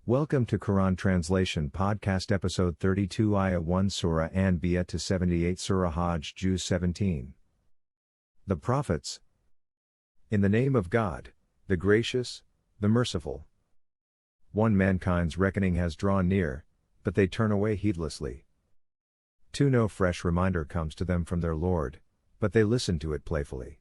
Welcome to Quran Translation Podcast Episode 32 Ayah 1 Sura Anbiya to 78 Sura Hajj Juz 17. The Prophets. In the name of God, the Gracious, the Merciful. 1. Mankind's reckoning has drawn near, but they turn away heedlessly. 2. No fresh reminder comes to them from their Lord, but they listen to it playfully.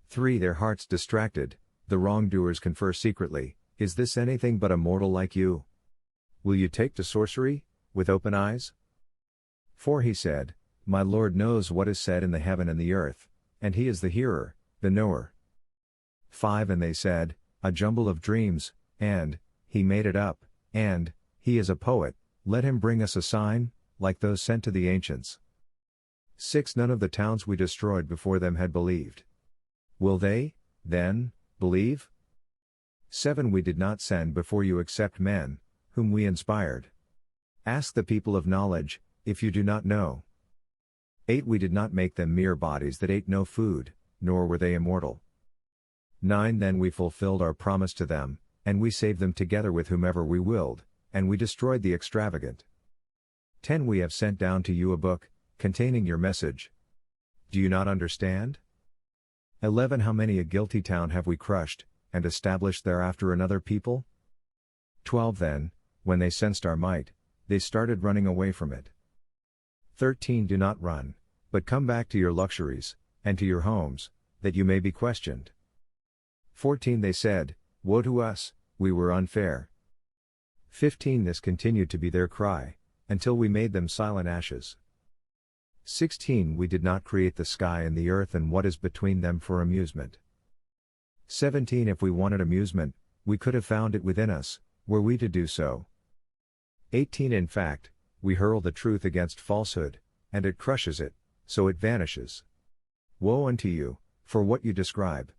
3. Their hearts distracted, the wrongdoers confer secretly, "Is this anything but a mortal like you? Will you take to sorcery, with open eyes?" 4. He said, "My Lord knows what is said in the heaven and the earth, and He is the hearer, the knower." 5. And they said, "A jumble of dreams, and, He made it up, and, He is a poet, let Him bring us a sign, like those sent to the ancients." 6. None of the towns we destroyed before them had believed. Will they, then, believe? 7. We did not send before you except men, whom we inspired. Ask the people of knowledge, if you do not know. 8. We did not make them mere bodies that ate no food, nor were they immortal. 9. Then we fulfilled our promise to them, and we saved them together with whomever we willed, and we destroyed the extravagant. 10. We have sent down to you a book, containing your message. Do you not understand? 11. How many a guilty town have we crushed, and established thereafter another people? 12. Then, when they sensed our might, they started running away from it. 13. Do not run, but come back to your luxuries, and to your homes, that you may be questioned. 14. They said, "Woe to us, we were unfair." 15. This continued to be their cry, until we made them silent ashes. 16. We did not create the sky and the earth and what is between them for amusement. 17. If we wanted amusement, we could have found it within us, were we to do so. 18. In fact, we hurl the truth against falsehood, and it crushes it, so it vanishes. Woe unto you, for what you describe.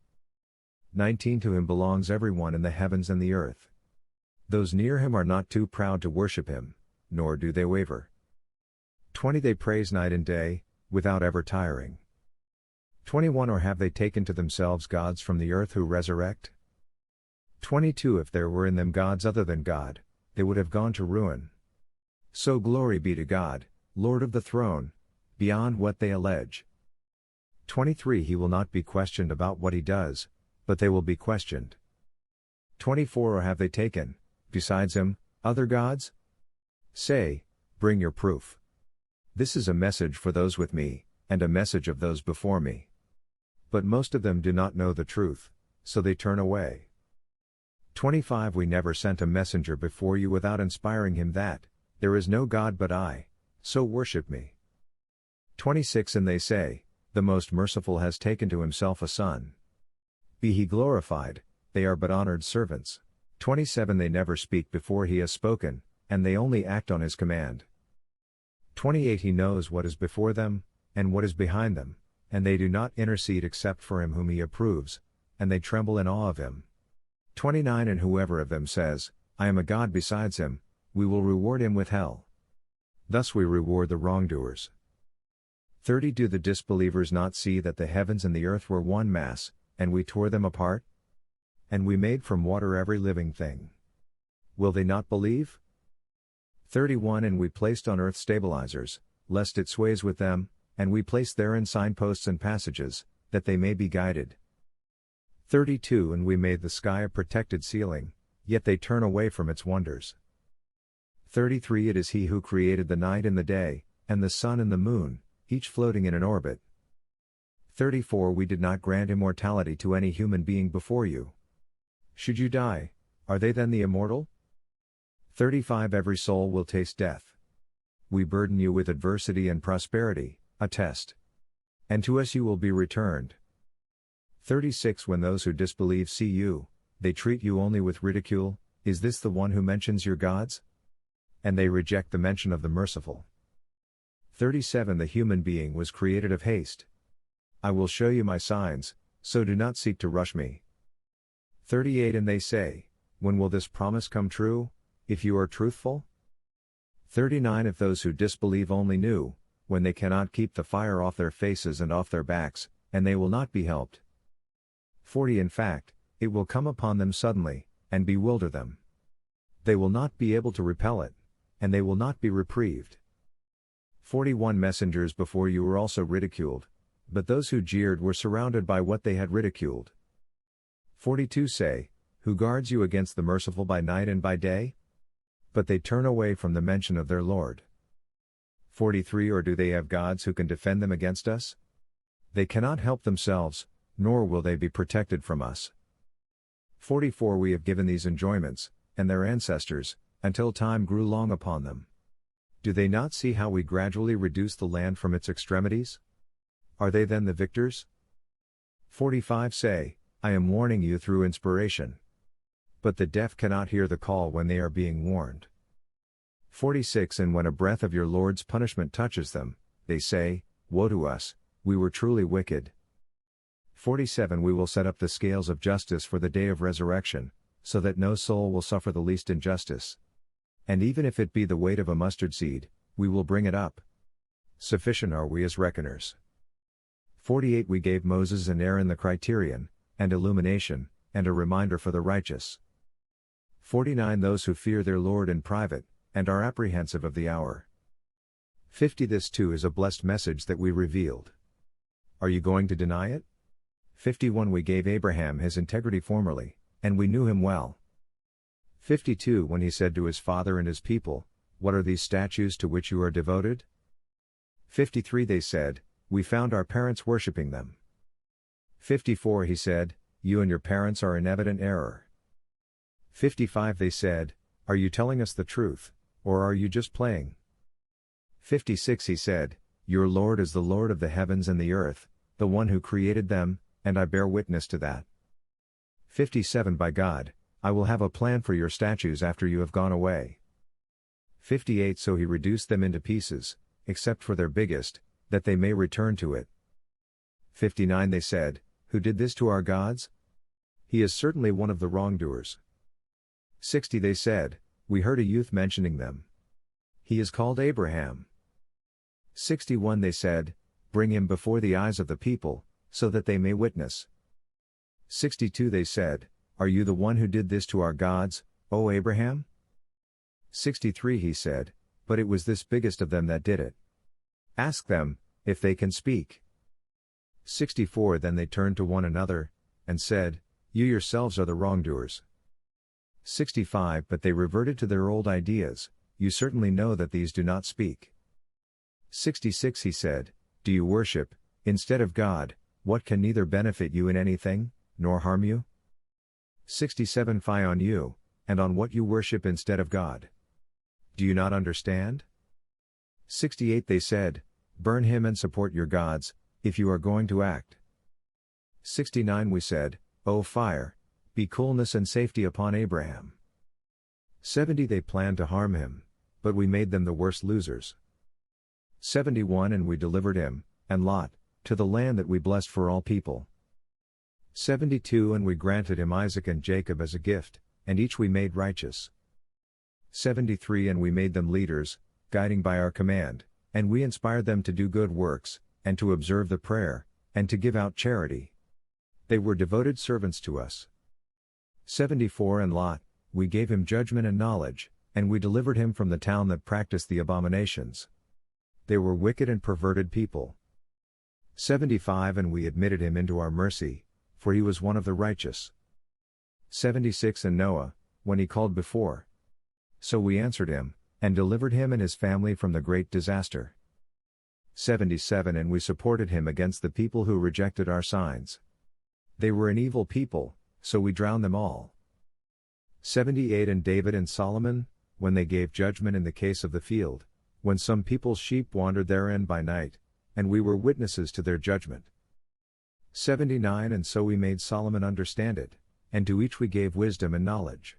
19. To Him belongs everyone in the heavens and the earth. Those near Him are not too proud to worship Him, nor do they waver. 20. They praise night and day, without ever tiring. 21. Or have they taken to themselves gods from the earth who resurrect? 22. If there were in them gods other than God, they would have gone to ruin. So glory be to God, Lord of the throne, beyond what they allege. 23. He will not be questioned about what He does, but they will be questioned. 24. Or have they taken, besides Him, other gods? Say, bring your proof. This is a message for those with me, and a message of those before me. But most of them do not know the truth, so they turn away. 25. We never sent a messenger before you without inspiring him that, "There is no God but I, so worship me." 26. And they say, "The Most Merciful has taken to Himself a son. Be He glorified, they are but honored servants." 27. They never speak before He has spoken, and they only act on His command. 28. He knows what is before them, and what is behind them, and they do not intercede except for Him whom He approves, and they tremble in awe of Him. 29. And whoever of them says, "I am a god besides Him," we will reward him with hell. Thus we reward the wrongdoers. 30. Do the disbelievers not see that the heavens and the earth were one mass, and we tore them apart? And we made from water every living thing. Will they not believe? 31. And we placed on earth stabilizers, lest it sways with them, and we placed therein signposts and passages, that they may be guided. 32. And we made the sky a protected ceiling, yet they turn away from its wonders. 33. It is He who created the night and the day, and the sun and the moon, each floating in an orbit. 34. We did not grant immortality to any human being before you. Should you die, are they then the immortal? 35. Every soul will taste death. We burden you with adversity and prosperity, a test. And to us you will be returned. 36. When those who disbelieve see you, they treat you only with ridicule. Is this the one who mentions your gods? And they reject the mention of the merciful. 37. The human being was created of haste. I will show you my signs, so do not seek to rush me. 38. And they say, when will this promise come true, if you are truthful? 39. If those who disbelieve only knew, when they cannot keep the fire off their faces and off their backs, and they will not be helped. 40. In fact, it will come upon them suddenly, and bewilder them. They will not be able to repel it, and they will not be reprieved. 41 Messengers before you were also ridiculed, but those who jeered were surrounded by what they had ridiculed. 42 Say, who guards you against the merciful by night and by day? But they turn away from the mention of their Lord. 43 Or do they have gods who can defend them against us? They cannot help themselves, nor will they be protected from us. 44 We have given these enjoyments, and their ancestors, until time grew long upon them. Do they not see how we gradually reduce the land from its extremities? Are they then the victors? 45 Say, I am warning you through inspiration. But the deaf cannot hear the call when they are being warned. 46 And when a breath of your Lord's punishment touches them, they say, Woe to us, we were truly wicked. 47 We will set up the scales of justice for the day of resurrection, so that no soul will suffer the least injustice. And even if it be the weight of a mustard seed, we will bring it up. Sufficient are we as reckoners. 48 We gave Moses and Aaron the criterion, and illumination, and a reminder for the righteous. 49 Those who fear their Lord in private, and are apprehensive of the hour. 50 This too is a blessed message that we revealed. Are you going to deny it? 51 We gave Abraham his integrity formerly, and we knew him well. 52 When he said to his father and his people, What are these statues to which you are devoted? 53 They said, We found our parents worshipping them. 54 He said, You and your parents are in evident error. 55 They said, Are you telling us the truth, or are you just playing? 56 He said, Your Lord is the Lord of the heavens and the earth, the one who created them, and I bear witness to that. 57 By God, I will have a plan for your statues after you have gone away. 58 So he reduced them into pieces, except for their biggest, that they may return to it. 59 They said, Who did this to our gods? He is certainly one of the wrongdoers. 60 They said, We heard a youth mentioning them. He is called Abraham. 61 They said, Bring him before the eyes of the people, so that they may witness. 62 They said, Are you the one who did this to our gods, O Abraham? 63 He said, But it was this biggest of them that did it. Ask them, if they can speak. 64 Then they turned to one another, and said, You yourselves are the wrongdoers. 65 But they reverted to their old ideas, You certainly know that these do not speak. 66 He said, Do you worship, instead of God, what can neither benefit you in anything, nor harm you? 67 Fie on you, and on what you worship instead of God. Do you not understand? 68 They said, Burn him and support your gods, if you are going to act. 69 We said, O fire, be coolness and safety upon Abraham. 70 They planned to harm him, but we made them the worst losers. 71 And we delivered him, and Lot, to the land that we blessed for all people. 72 And we granted him Isaac and Jacob as a gift, and each we made righteous. 73 And we made them leaders, guiding by our command, and we inspired them to do good works, and to observe the prayer, and to give out charity. They were devoted servants to us. 74 And Lot, we gave him judgment and knowledge, and we delivered him from the town that practiced the abominations. They were wicked and perverted people. 75 And we admitted him into our mercy, for he was one of the righteous. 76 And Noah, when he called before. So we answered him, and delivered him and his family from the great disaster. 77 And we supported him against the people who rejected our signs. They were an evil people, so we drowned them all. 78 And David and Solomon, when they gave judgment in the case of the field, when some people's sheep wandered therein by night, and we were witnesses to their judgment. 79 And so we made Solomon understand it, and to each we gave wisdom and knowledge.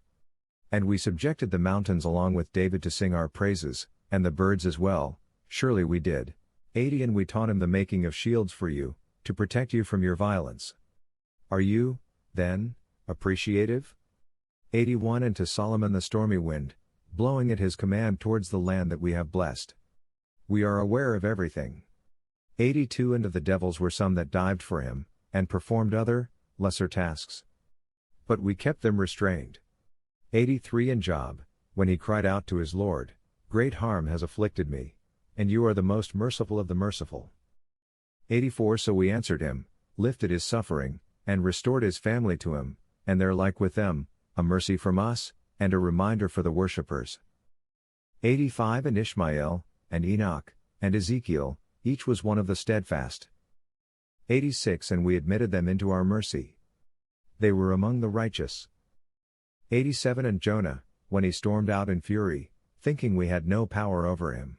And we subjected the mountains along with David to sing our praises, and the birds as well, surely we did. 80 And we taught him the making of shields for you, to protect you from your violence. Are you, then, appreciative? 81 And to Solomon the stormy wind, blowing at his command towards the land that we have blessed. We are aware of everything. 82 And of the devils were some that dived for him, and performed other, lesser tasks. But we kept them restrained. 83 And Job, when he cried out to his Lord, "Great harm has afflicted me, and you are the most merciful of the merciful." 84 So we answered him, lifted his suffering, and restored his family to him, and their like with them, a mercy from us, and a reminder for the worshippers. 85 And Ishmael, and Enoch, and Ezekiel, each was one of the steadfast. 86 And we admitted them into our mercy. They were among the righteous. 87 And Jonah, when he stormed out in fury, thinking we had no power over him.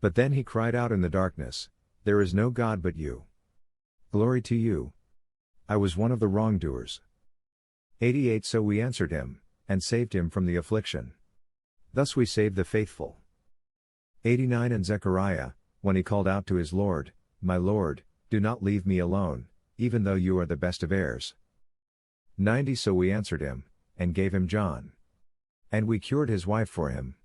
But then he cried out in the darkness, "There is no God but you. Glory to you. I was one of the wrongdoers." 88 So we answered him, and saved him from the affliction. Thus we saved the faithful. 89 And Zechariah, when he called out to his Lord, "My Lord, do not leave me alone, even though you are the best of heirs." 90 So we answered him, and gave him John. And we cured his wife for him.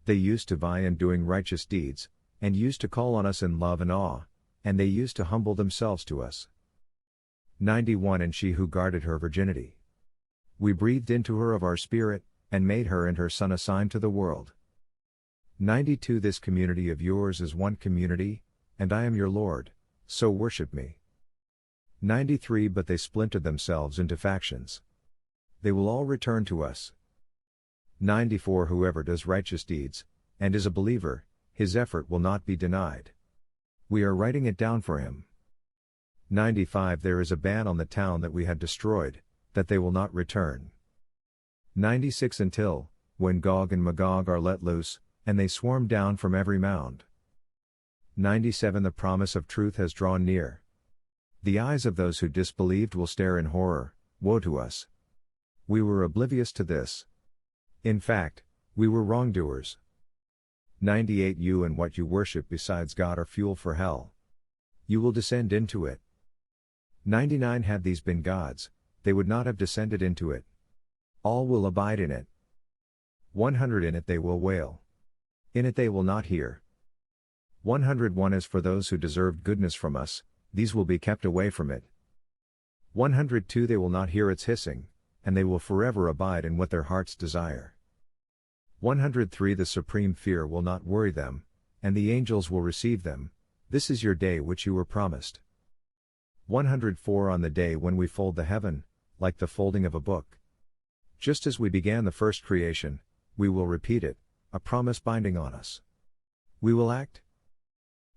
They used to vie in doing righteous deeds, and used to call on us in love and awe, and they used to humble themselves to us. 91 And she who guarded her virginity. We breathed into her of our spirit, and made her and her son a sign to the world. 92 This community of yours is one community, and I am your Lord, so worship me. 93 But they splintered themselves into factions. They will all return to us. 94 Whoever does righteous deeds, and is a believer, his effort will not be denied. We are writing it down for him. 95 There is a ban on the town that we had destroyed, that they will not return. 96 Until, when Gog and Magog are let loose, and they swarm down from every mound. 97 The promise of truth has drawn near. The eyes of those who disbelieved will stare in horror, woe to us. We were oblivious to this. In fact, we were wrongdoers. 98 You and what you worship besides God are fuel for hell. You will descend into it. 99 Had these been gods, they would not have descended into it. All will abide in it. 100 In it they will wail. In it they will not hear. 101 As for those who deserved goodness from us, these will be kept away from it. 102 They will not hear its hissing, and they will forever abide in what their hearts desire. 103 The supreme fear will not worry them, and the angels will receive them. This is your day which you were promised. 104 On the day when we fold the heaven, like the folding of a book. Just as we began the first creation, we will repeat it, a promise binding on us. We will act.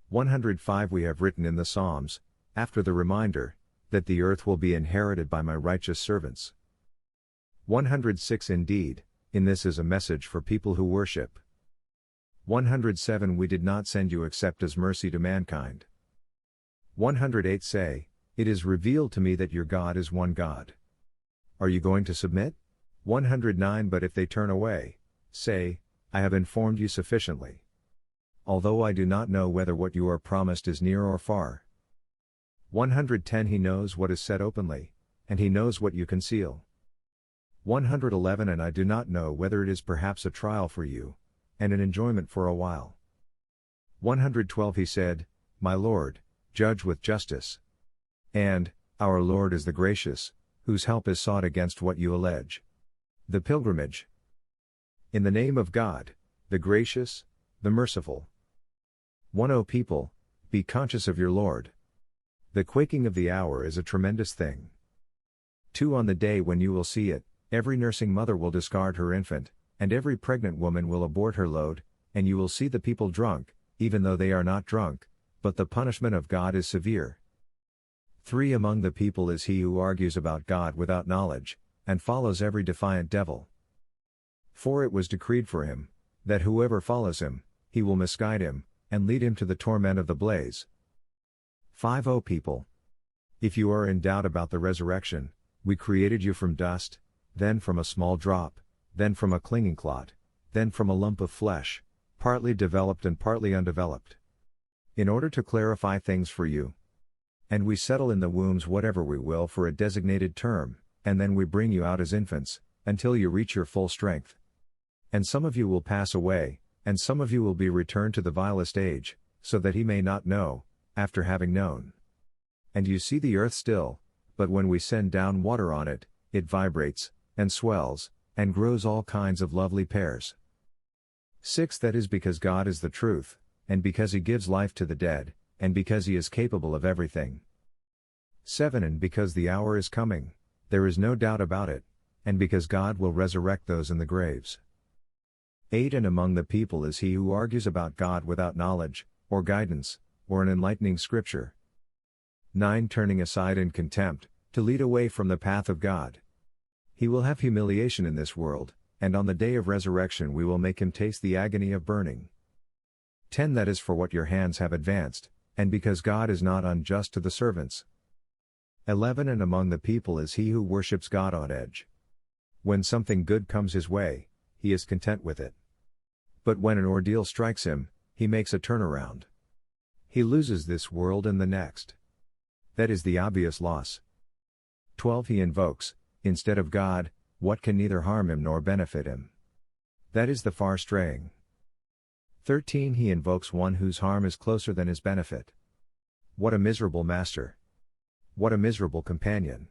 105 We have written in the Psalms, after the reminder, that the earth will be inherited by my righteous servants. 106 Indeed, in this is a message for people who worship. 107 We did not send you except as mercy to mankind. 108 Say, it is revealed to me that your God is one God. Are you going to submit? 109 But if they turn away, say, I have informed you sufficiently. Although I do not know whether what you are promised is near or far. 110 He knows what is said openly, and he knows what you conceal. 111 And I do not know whether it is perhaps a trial for you, and an enjoyment for a while. 112 He said, My Lord, judge with justice. And, Our Lord is the gracious, whose help is sought against what you allege. The pilgrimage. In the name of God, the gracious, the merciful. 1 O people, be conscious of your Lord. The quaking of the hour is a tremendous thing. 2 On the day when you will see it, every nursing mother will discard her infant, and every pregnant woman will abort her load, and you will see the people drunk, even though they are not drunk, but the punishment of God is severe. 3 Among the people is he who argues about God without knowledge, and follows every defiant devil. 4 It was decreed for him, that whoever follows him, he will misguide him, and lead him to the torment of the blaze. 5 O people! If you are in doubt about the resurrection, we created you from dust, then from a small drop, then from a clinging clot, then from a lump of flesh, partly developed and partly undeveloped. In order to clarify things for you. And we settle in the wombs whatever we will for a designated term, and then we bring you out as infants, until you reach your full strength. And some of you will pass away, and some of you will be returned to the vilest age, so that he may not know, after having known. And you see the earth still, but when we send down water on it, it vibrates, and swells, and grows all kinds of lovely pears. 6. That is because God is the truth, and because he gives life to the dead, and because he is capable of everything. 7. And because the hour is coming, there is no doubt about it, and because God will resurrect those in the graves. 8. And among the people is he who argues about God without knowledge, or guidance, or an enlightening scripture. 9. Turning aside in contempt, to lead away from the path of God. He will have humiliation in this world, and on the day of resurrection we will make him taste the agony of burning. 10. That is for what your hands have advanced, and because God is not unjust to the servants. 11. And among the people is he who worships God on edge. When something good comes his way, he is content with it. But when an ordeal strikes him, he makes a turnaround. He loses this world and the next. That is the obvious loss. 12. He invokes, instead of God, what can neither harm him nor benefit him. That is the far straying. 13. He invokes one whose harm is closer than his benefit. What a miserable master! What a miserable companion!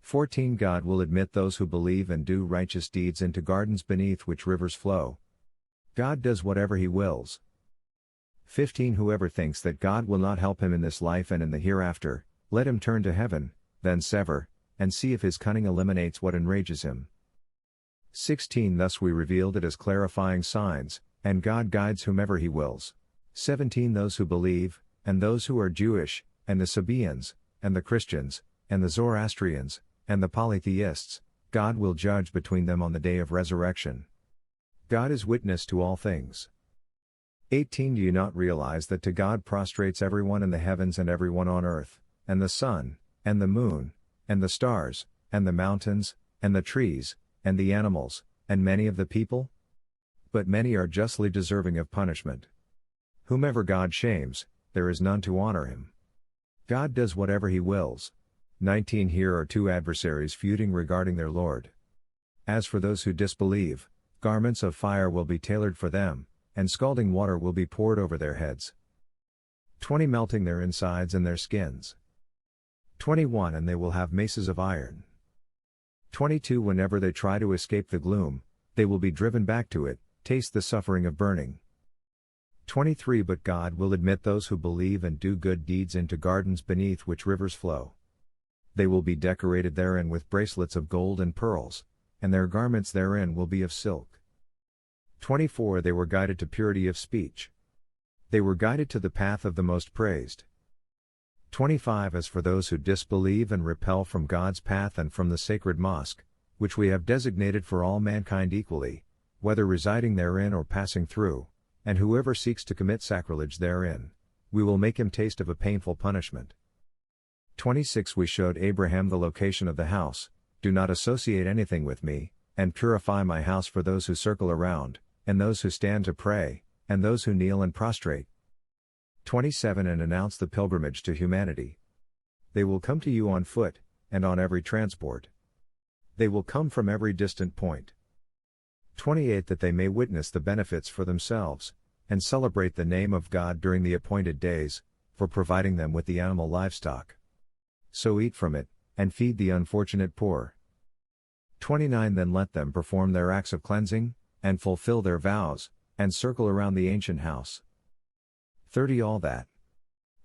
14. God will admit those who believe and do righteous deeds into gardens beneath which rivers flow. God does whatever he wills. 15. Whoever thinks that God will not help him in this life and in the hereafter, let him turn to heaven, then sever, and see if his cunning eliminates what enrages him. 16. Thus we revealed it as clarifying signs, and God guides whomever he wills. 17. Those who believe, and those who are Jewish, and the Sabaeans, and the Christians, and the Zoroastrians, and the polytheists, God will judge between them on the day of resurrection. God is witness to all things. 18. Do you not realize that to God prostrates everyone in the heavens and everyone on earth, and the sun, and the moon, and the stars, and the mountains, and the trees, and the animals, and many of the people? But many are justly deserving of punishment. Whomever God shames, there is none to honor him. God does whatever he wills. 19. Here are two adversaries feuding regarding their Lord. As for those who disbelieve, garments of fire will be tailored for them, and scalding water will be poured over their heads. 20. Melting their insides and their skins. 21. And they will have maces of iron. 22. Whenever they try to escape the gloom, they will be driven back to it, taste the suffering of burning. 23. But God will admit those who believe and do good deeds into gardens beneath which rivers flow. They will be decorated therein with bracelets of gold and pearls, and their garments therein will be of silk. 24. They were guided to purity of speech. They were guided to the path of the Most Praised. 25. As for those who disbelieve and repel from God's path and from the sacred mosque, which we have designated for all mankind equally, whether residing therein or passing through, and whoever seeks to commit sacrilege therein, we will make him taste of a painful punishment. 26. We showed Abraham the location of the house. Do not associate anything with me, and purify my house for those who circle around, and those who stand to pray, and those who kneel and prostrate. 27. And announce the pilgrimage to humanity. They will come to you on foot, and on every transport. They will come from every distant point. 28. That they may witness the benefits for themselves, and celebrate the name of God during the appointed days, for providing them with the animal livestock. So eat from it, and feed the unfortunate poor. 29. Then let them perform their acts of cleansing, and fulfill their vows, and circle around the ancient house. 30. All that.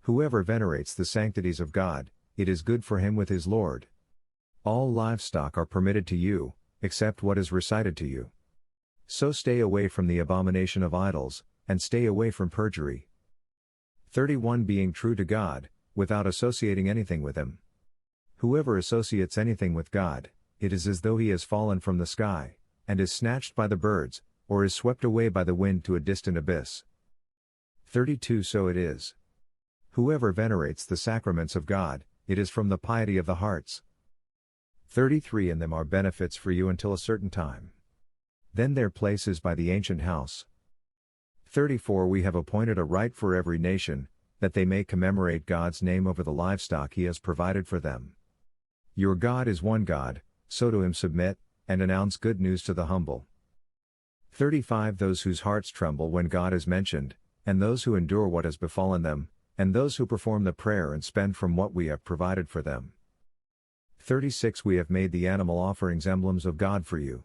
Whoever venerates the sanctities of God, it is good for him with his Lord. All livestock are permitted to you, except what is recited to you. So stay away from the abomination of idols, and stay away from perjury. 31. Being true to God, without associating anything with him. Whoever associates anything with God, it is as though he has fallen from the sky, and is snatched by the birds, or is swept away by the wind to a distant abyss. 32. So it is. Whoever venerates the sacraments of God, it is from the piety of the hearts. 33. In them are benefits for you until a certain time. Then their place is by the ancient house. 34. We have appointed a rite for every nation, that they may commemorate God's name over the livestock he has provided for them. Your God is one God, so to him submit, and announce good news to the humble. 35. Those whose hearts tremble when God is mentioned, and those who endure what has befallen them, and those who perform the prayer and spend from what we have provided for them. 36. We have made the animal offerings emblems of God for you.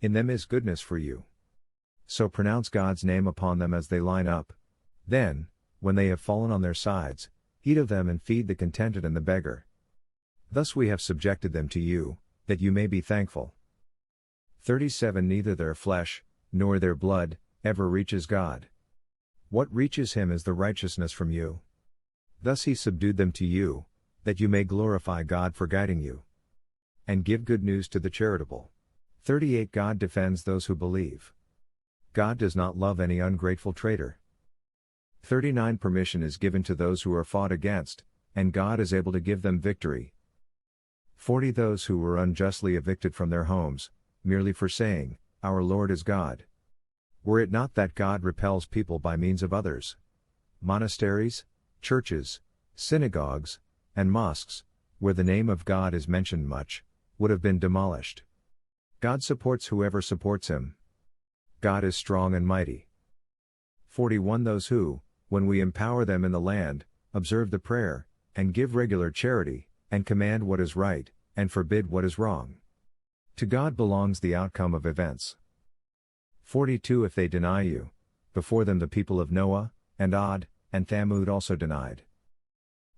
In them is goodness for you. So pronounce God's name upon them as they line up. Then, when they have fallen on their sides, eat of them and feed the contented and the beggar. Thus we have subjected them to you, that you may be thankful. 37 Neither their flesh, nor their blood, ever reaches God. What reaches him is the righteousness from you. Thus he subdued them to you, that you may glorify God for guiding you. And give good news to the charitable. 38 God defends those who believe. God does not love any ungrateful traitor. 39 Permission is given to those who are fought against, and God is able to give them victory. 40 Those who were unjustly evicted from their homes, merely for saying, Our Lord is God. Were it not that God repels people by means of others? Monasteries, churches, synagogues, and mosques, where the name of God is mentioned much, would have been demolished. God supports whoever supports him. God is strong and mighty. 41 Those who, when we empower them in the land, observe the prayer, and give regular charity, and command what is right, and forbid what is wrong. To God belongs the outcome of events. 42 If they deny you, before them the people of Noah, and Ad, and Thamud also denied.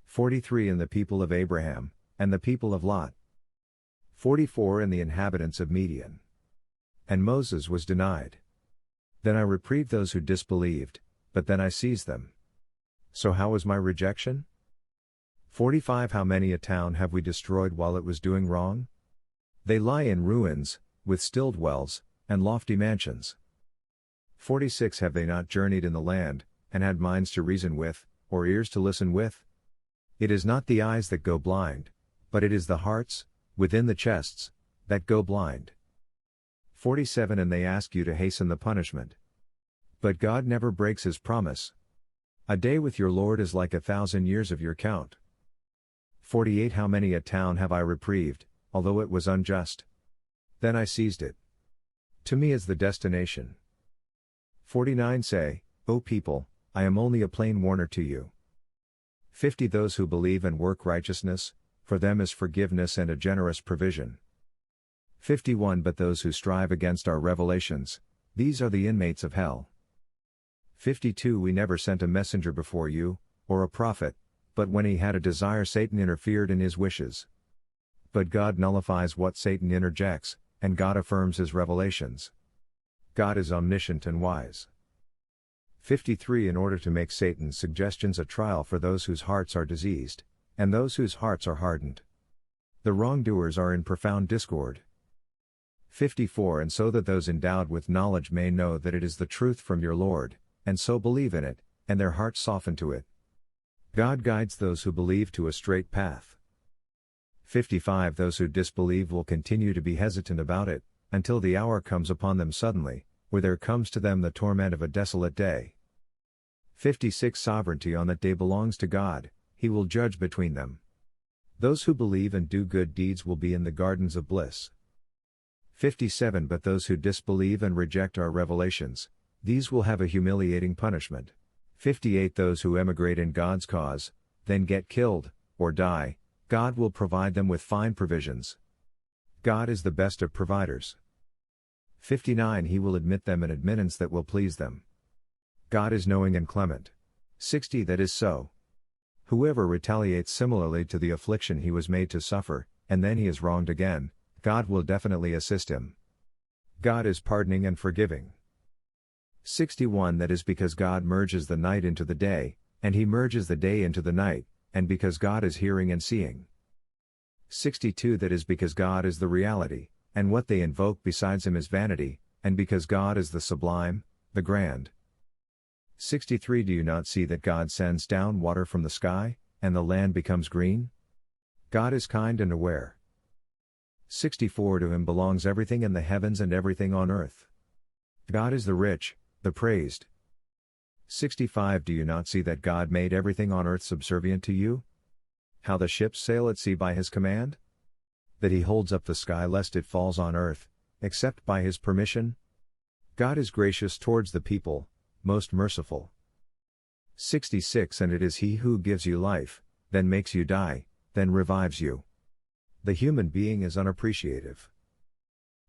43 And the people of Abraham, and the people of Lot. 44 And the inhabitants of Midian. And Moses was denied. Then I reprieved those who disbelieved, but then I seized them. So how was my rejection? 45 How many a town have we destroyed while it was doing wrong? They lie in ruins, with still dwells, and lofty mansions. 46 Have they not journeyed in the land, and had minds to reason with, or ears to listen with? It is not the eyes that go blind, but it is the hearts, within the chests, that go blind. 47 And they ask you to hasten the punishment. But God never breaks his promise. A day with your Lord is like 1,000 years of your count. 48 How many a town have I reprieved, although it was unjust? Then I seized it. To me is the destination. 49 Say, O people, I am only a plain warner to you. 50 Those who believe and work righteousness, for them is forgiveness and a generous provision. 51 But those who strive against our revelations, these are the inmates of hell. 52 We never sent a messenger before you, or a prophet, but when he had a desire Satan interfered in his wishes. But God nullifies what Satan interjects, and God affirms his revelations. God is omniscient and wise. 53 In order to make Satan's suggestions a trial for those whose hearts are diseased, and those whose hearts are hardened. The wrongdoers are in profound discord. 54 And so that those endowed with knowledge may know that it is the truth from your Lord, and so believe in it, and their hearts soften to it. God guides those who believe to a straight path. 55 Those who disbelieve will continue to be hesitant about it, until the hour comes upon them suddenly, where there comes to them the torment of a desolate day. 56 Sovereignty on that day belongs to God, he will judge between them. Those who believe and do good deeds will be in the gardens of bliss. 57 But those who disbelieve and reject our revelations, these will have a humiliating punishment. 58 Those who emigrate in God's cause, then get killed, or die, God will provide them with fine provisions. God is the best of providers. 59 He will admit them an admittance that will please them. God is knowing and clement. 60 That is so. Whoever retaliates similarly to the affliction he was made to suffer, and then he is wronged again, God will definitely assist him. God is pardoning and forgiving. 61 That is because God merges the night into the day, and he merges the day into the night, and because God is hearing and seeing. 62 That is because God is the reality, and what they invoke besides him is vanity, and because God is the sublime, the grand. 63 Do you not see that God sends down water from the sky, and the land becomes green? God is kind and aware. 64 To him belongs everything in the heavens and everything on earth. God is the rich, the praised. 65 Do you not see that God made everything on earth subservient to you? How the ships sail at sea by his command? That he holds up the sky lest it falls on earth, except by his permission? God is gracious towards the people, most merciful. 66 And it is he who gives you life, then makes you die, then revives you. The human being is unappreciative.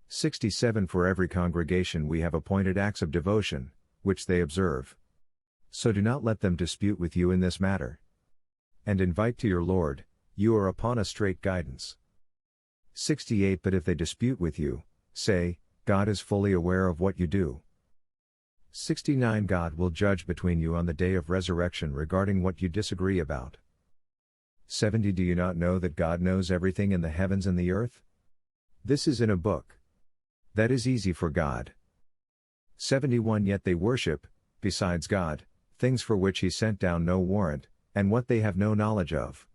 67 For every congregation we have appointed acts of devotion, which they observe. So do not let them dispute with you in this matter. And invite to your Lord, you are upon a straight guidance. 68 But if they dispute with you, say, God is fully aware of what you do. 69 God will judge between you on the day of resurrection regarding what you disagree about. 70 Do you not know that God knows everything in the heavens and the earth? This is in a book. That is easy for God. 71 Yet they worship, besides God, things for which he sent down no warrant, and what they have no knowledge of.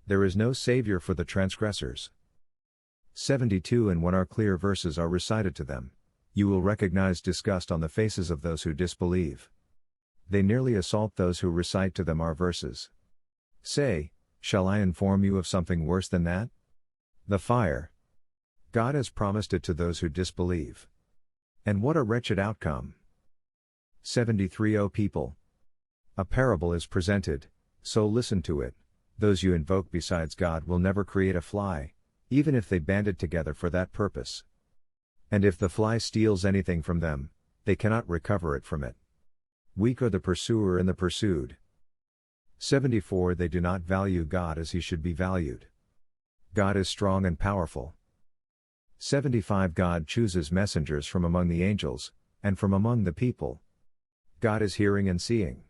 There is no Savior for the transgressors. 72 And when our clear verses are recited to them, you will recognize disgust on the faces of those who disbelieve. They nearly assault those who recite to them our verses. Say, shall I inform you of something worse than that? The fire. God has promised it to those who disbelieve. And what a wretched outcome! 73 O people! A parable is presented, so listen to it. Those you invoke besides God will never create a fly, even if they band it together for that purpose. And if the fly steals anything from them, they cannot recover it from it. Weak are the pursuer and the pursued. 74 They do not value God as he should be valued. God is strong and powerful. 75 God chooses messengers from among the angels, and from among the people. God is hearing and seeing.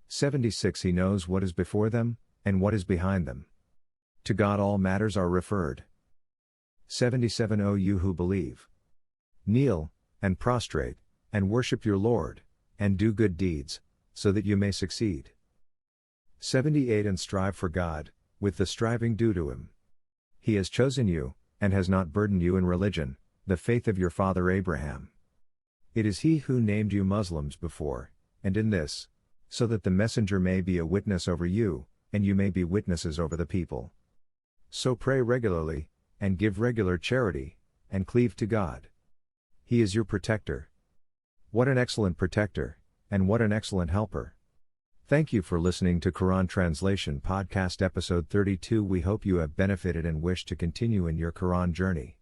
76 He knows what is before them, and what is behind them. To God all matters are referred. 77 O you who believe! Kneel, and prostrate, and worship your Lord, and do good deeds, so that you may succeed. 78 And strive for God, with the striving due to him. He has chosen you, and has not burdened you in religion, the faith of your father Abraham. It is he who named you Muslims before, and in this, so that the messenger may be a witness over you, and you may be witnesses over the people. So pray regularly, and give regular charity, and cleave to God. He is your protector. What an excellent protector, and what an excellent helper. Thank you for listening to Quran Translation Podcast Episode 32. We hope you have benefited and wish to continue in your Quran journey.